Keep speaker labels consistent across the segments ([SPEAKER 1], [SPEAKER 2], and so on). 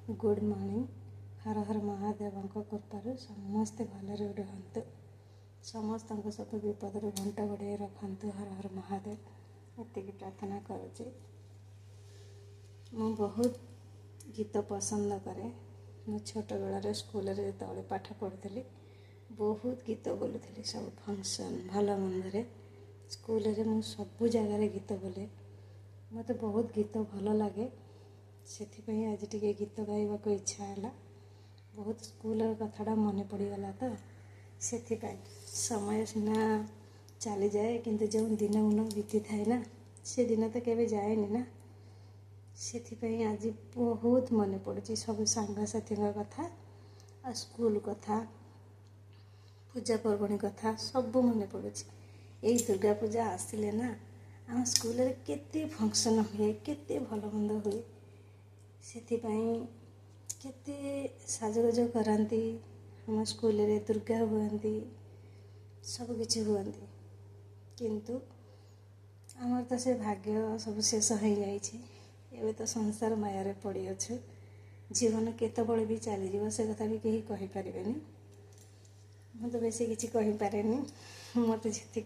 [SPEAKER 1] Good morning. हर हर महादेव कृपार समस्ते भलरे रुहतु, समस्त सब विपद घंट गोड़े रखु। हर हर महादेव एति प्रार्थना करुच्ची। मु बहुत गीत पसंद करे। मु छोट बेलार स्कूल जो पाठ पढ़ुली बहुत गीत बोलुली। सब फंक्शन भल मंदे स्कूल रे मु सब जगार गीत बोले। मत बहुत गीत भल लगे, से आज टे गीत गाइबा को इच्छा है। बहुत स्कूल कथाटा मन पड़गला तो से समय सीना चली जाए, किंतु जो दिन मुन बीती थाए ना से दिन तो केवे जाएनि ना। से आज बहुत मन पड़ुची सब सांगसाथी कथा आ स्कूल कथा पूजा पर्वणी कथा सब मन पड़ुची। यही दुर्गा पूजा आसिले ना आम स्कूल रे केते फंक्शन हुए, केते भल मंद हुए, से केते साजगज करांती। हम स्कूल रे दुर्गा हुआंती, सब किछि हुआंती, किंतु आमर तो से भाग्य सब शेष हो जाइए। एबे तो संसार माया रे पड़ी अच्छे। जीवन केतबले भी चली जीव से कथा भी कहीं कहि परिबेनी। मु तो बेसी किछि कहि पारेनी। मत जी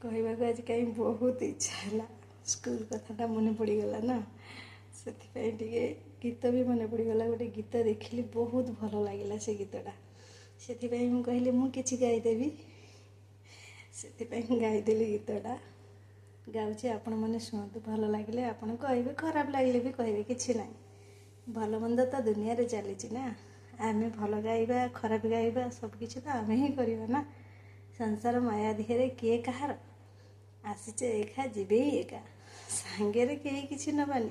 [SPEAKER 1] कहवा को आज कहीं बहुत इच्छा है। स्कूल कथाटा मन पड़गला ना, से गीत भी मन पड़गला। गोटे गीत देखिली बहुत भल लगे से गीतटा, से कहली मु किछि गाईदेवी। से गाईदेली गीतटा गाँची। आपण मैंने शुणु, भल लगे आपड़ कहे, खराब लगे भी कहे, किसी ना। भल मंद तो दुनिया रे चली ना। आमे भल गाइबा खराब गाइबा सबकि तो आमे ही करवा ना। संसार माया दिहरे किए कहार आसीचे एका जीवे ही एका सांगे कहीं किसी नबानी,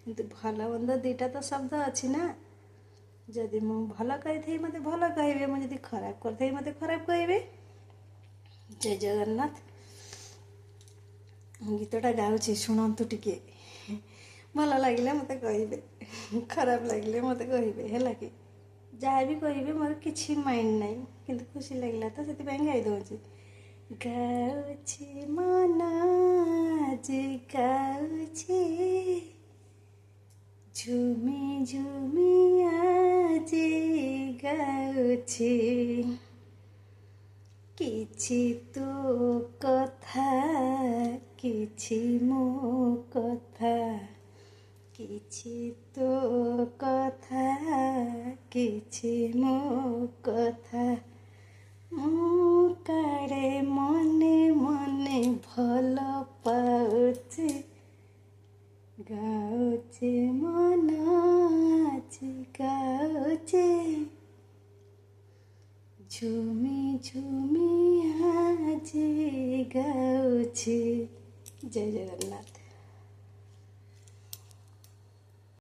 [SPEAKER 1] किंतु भल मंद दुईटा तो शब्द अच्छी ना। जदि मु भल कही मत भल कहे, मुझे खराब कर मत खराब कहे। जय जगन्नाथ। गीतटा गाँची शुणु टिके, भल लगे मत कहे, खराब लगे मत कहे है कि जहाँ भी कहे मोर किसी माइंड ना, किंतु खुशी लगे तो से गाई दूँगी। गाउछि मन आज गाउछि, झुमी झुमी आज गाउछि, किछि तो कथा किछि मो कथा, किछि तो कथा किछि मो कथा, मु काड़े मने मने भल पाउछि, गाउछि मन आज गाउछि, झुमी झुमी आज गाउछि। जय जगन्नाथ।